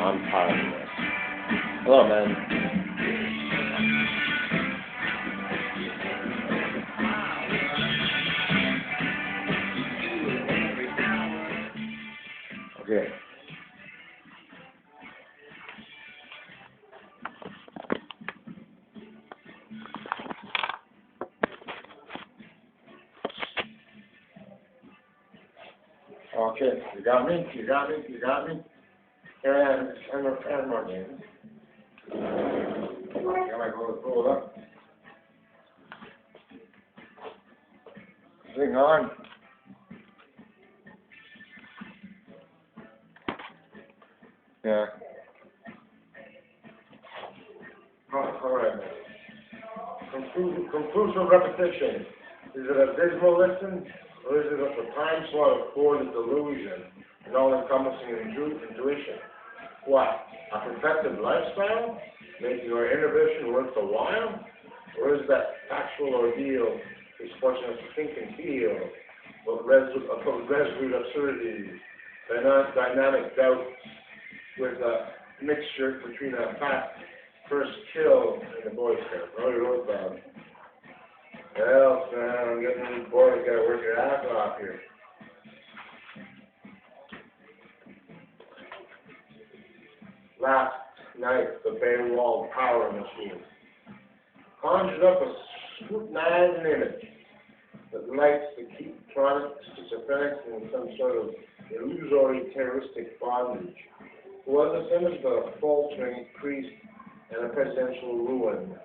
I'm tired of this. Hello, man. Okay. Okay, you got me? You got me? You got me? And more games. Got my goal pulled up. Hang on. Yeah. Oh, all right, man. Conclusive repetition. Is it a dismal listen, or is it a time slot of core delusion and all-encompassing intuition? What? A perfected lifestyle, making our inhibition worth the while? Or is that actual ordeal is forcing us to think and feel about resolute absurdities, dynamic doubts, with a mixture between a fat first kill and the Boy Scout? Oh, you wrote that. Well, man, I'm getting bored. You gotta work your ass off here. Last night, the bay wall power machine conjured up a scrutinizing image that likes to keep chronic schizophrenics in some sort of illusory terroristic bondage. Who was this image but a faltering priest and a presidential ruin,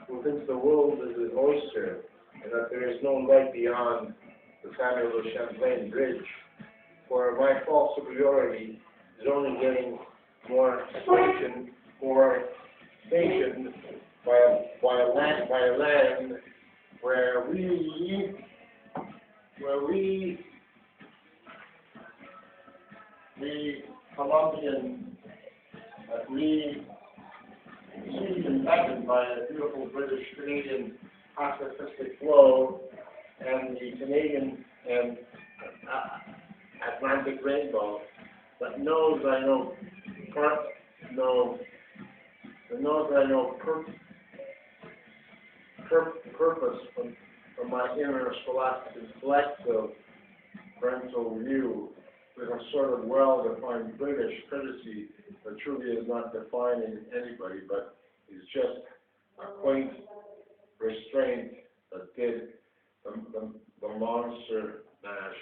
who thinks the world is an oyster and that there is no light beyond the Samuel de Champlain Bridge, for my false superiority is only getting more stationed by a land where the Colombian, we see impacted by a beautiful British-Canadian pacifistic flow and the Canadian and Atlantic rainbow, but knows I know purpose from my inner scholastic and selective parental view, with a sort of well-defined British courtesy that truly is not defining anybody, but is just a quaint restraint that did the monster mash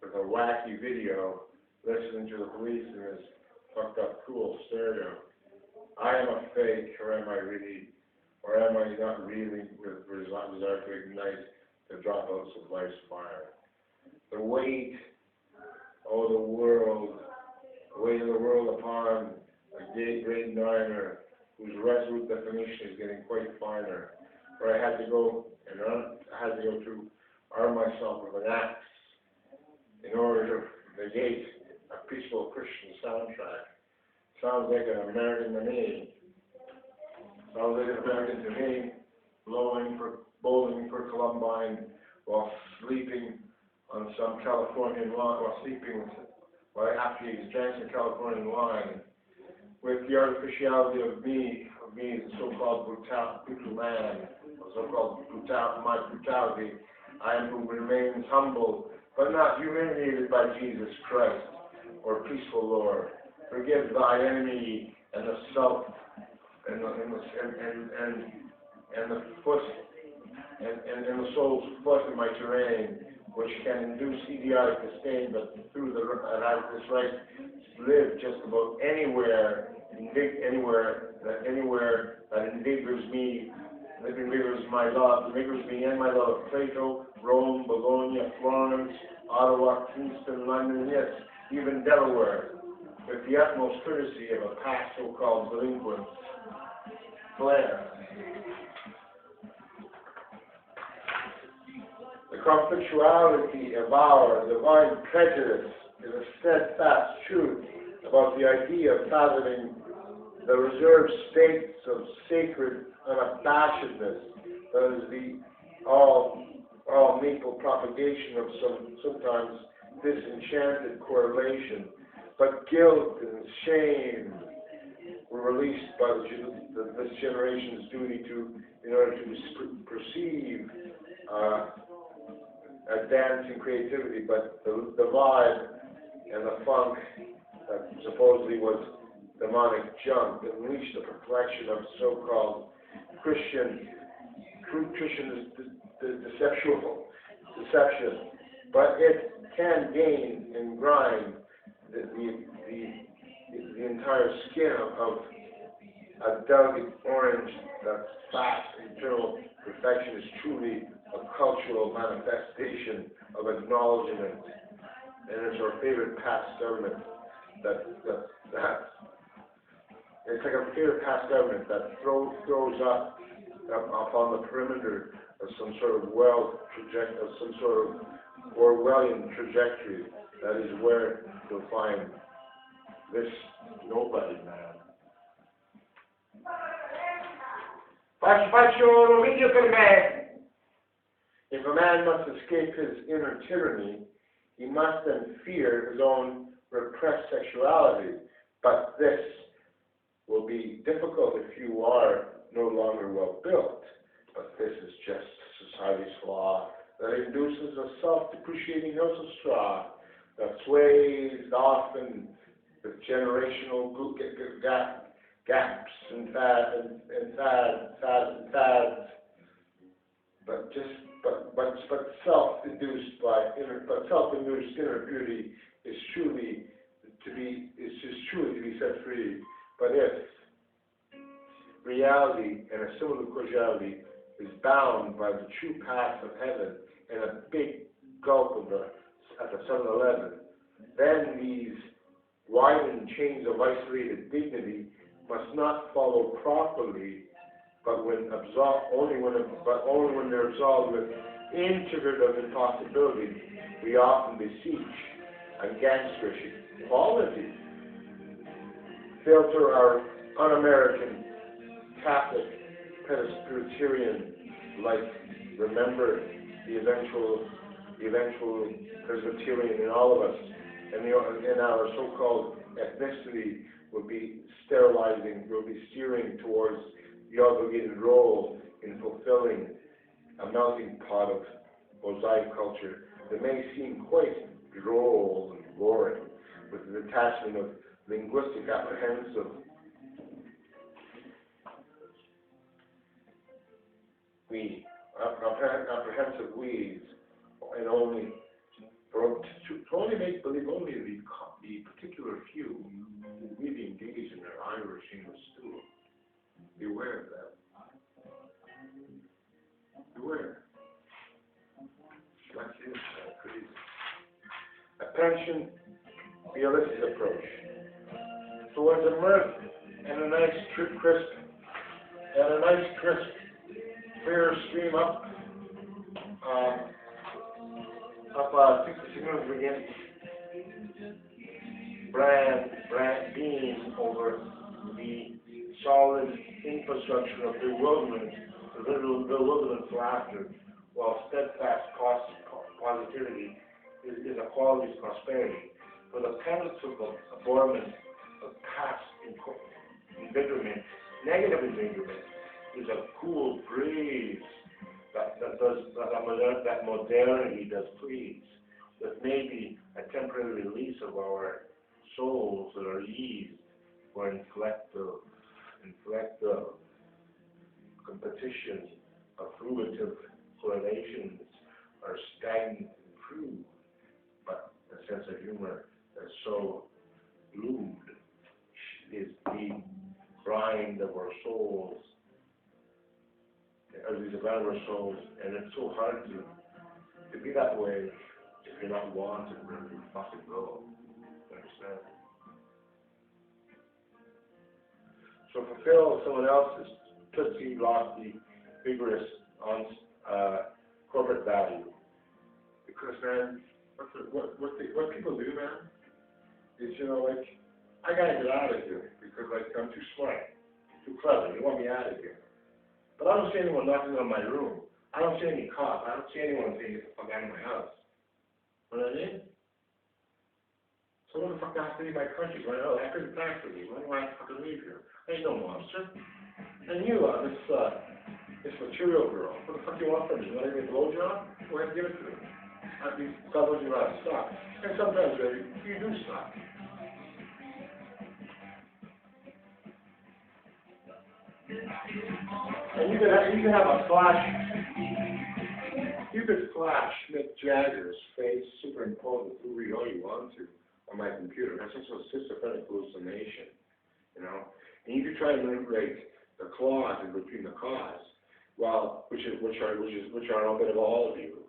with a wacky video, listening to the police in this fucked up cool stereo. I am a fake, or am I really, or am I not really with desire to ignite the dropouts of life's fire? The weight, the weight of the world upon a gay grade niner whose resolute definition is getting quite finer, where I had to go to arm myself with an axe in order to negate a peaceful Christian soundtrack. Sounds like an American to me. Sounds like an American to me, bowling for Columbine while sleeping on some Californian lawn, after he drank some Californian wine, with the artificiality of me, the so-called brutal man, my brutality. I am who remains humble, but not humiliated by Jesus Christ, or peaceful Lord. Forgive thy enemy and the self, and the foot, and the soul's foot in my terrain, which can induce idiotic disdain, but through I have this right to live just about anywhere that invigorates me, that invigorates my love, invigorates me and my love of Plato, Rome, Bologna, Florence, Ottawa, Kingston, London, yes, even Delaware, with the utmost courtesy of a past so-called delinquent Blair. The conflictuality of our divine prejudice is a steadfast truth about the idea of fathoming the reserved states of sacred unabashedness that is the all-maple propagation of sometimes disenchanted correlation, but guilt and shame were released by this generation's duty in order to perceive a dance and creativity, but the vibe and the funk that supposedly was demonic junk unleashed the perfection of so-called Christian deception, but it can gain and grind the entire skin of a delicate orange. That fat internal perfection is truly a cultural manifestation of acknowledgement, and it's our favorite past government that it's like a favorite past government that throws up on the perimeter of some sort of some sort of Orwellian trajectory. That is where you'll find this nobody man. Faccio un video per me. If a man must escape his inner tyranny, he must then fear his own repressed sexuality. But this will be difficult if you are no longer well built. But this is just society's flaw that induces a self-depreciating house of straw that sways often with generational gaps and fads, but self-induced inner beauty is truly to be set free. But if reality and a similar causality is bound by the true path of heaven and a big gulp at the 7-Eleven, then these widened chains of isolated dignity must not follow properly, but only when they're absolved with integrative impossibility. We often beseech a gangsterish quality. Filter our un-American Catholic Presbyterian life. Remember the eventual Presbyterian in all of us, and our so-called ethnicity will be steering towards the obligated role in fulfilling a melting pot of mosaic culture that may seem quite droll and boring, with the detachment of linguistic apprehensive weeds, and only make believe only the particular few who really engage in their Irish English stew. Beware of that. Beware. That's it. That's crazy. A pension, realistic approach. Towards a mirth and a nice crisp, clear stream up 60 significant brand beam over the solid infrastructure of bewilderment laughter, while steadfast positivity is a quality's prosperity. For the penance of abhorrence of past invigorment, negative invigorment, is a cool breeze that modernity does please, with maybe a temporary release of our souls that are eased for inflective competition of fruitive correlations are stagnant and crude, but a sense of humor that's so lewd is the grind of our souls. These are our souls, and it's so hard to be that way if you're not wanted wherever you fucking go. You understand? So fulfill someone else's tootsie lofty, vigorous corporate value. Because man, what people do, man, is like I gotta get out of here because I'm too smart, too clever. You want me out of here. But I don't see anyone knocking on my room. I don't see any cops. I don't see anyone saying, get the fuck out of my house. You know what I mean? So what the fuck has to be my country? Well, I couldn't pass with you. Why do I have to fucking leave here? I ain't no monster. And you, this material girl, what the fuck do you want from me? You want to give me a blowjob? Go ahead and give it to me. I'd be telling you how to suck. And sometimes, baby, you do suck. And you could have a flash. You could flash Mick Jagger's face superimposed with who we know you want to on my computer. That's just a schizophrenic hallucination, you know. And you could try to manipulate the clause in between the cause, well, which are a bit of all of you,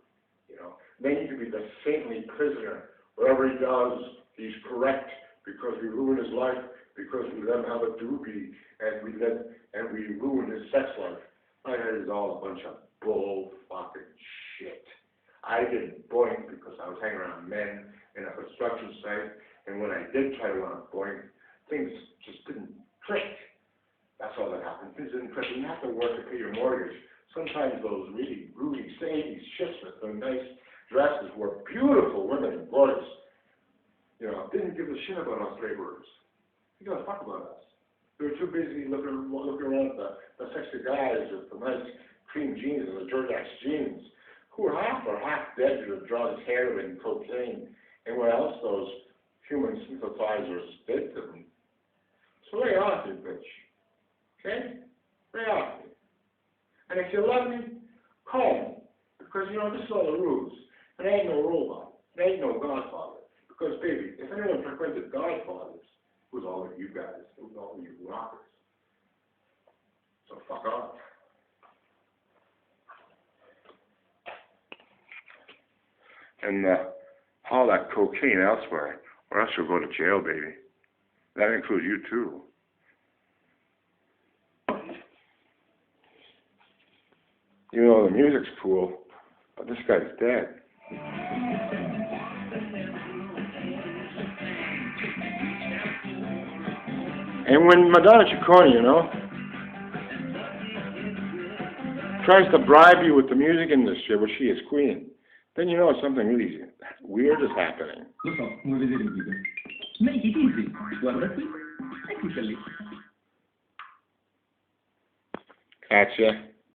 you know. Then you could be the saintly prisoner. Whatever he does, he's correct because we ruin his life, because we let him have a doobie, and we ruin his sex life. I heard it's all a bunch of bull fucking shit. I didn't boink because I was hanging around men in a construction site, and when I did try to run a boink, things just didn't click. That's all that happened. Things didn't click. You have to work to pay your mortgage. Sometimes those really groovy, 80s chicks with the nice dresses were beautiful women and boys. You know, didn't give a shit about us laborers. They gave a fuck about us. They were too busy looking around at the sexy guys with the nice cream jeans and the Jordax jeans, who are half dead to the drugs, heroin, cocaine, and what else those human synthesizers did to them. So lay off it, bitch. Okay? Lay off it. And if you love me, call me. Because, you know, this is all the rules. And I ain't no robot. I ain't no godfather. Because, baby, if anyone frequented godfathers, it was all of you guys. It was all of you rockers. So fuck off. And haul that cocaine elsewhere, or else you'll go to jail, baby. That includes you, too. Even though the music's cool, but this guy's dead. And when Madonna Ciccone, you know, tries to bribe you with the music industry, where she is queen, then you know something really weird is happening. Lo so, vuoi vedere il video? Make it easy. Guarda qui e clicca lì. Gotcha.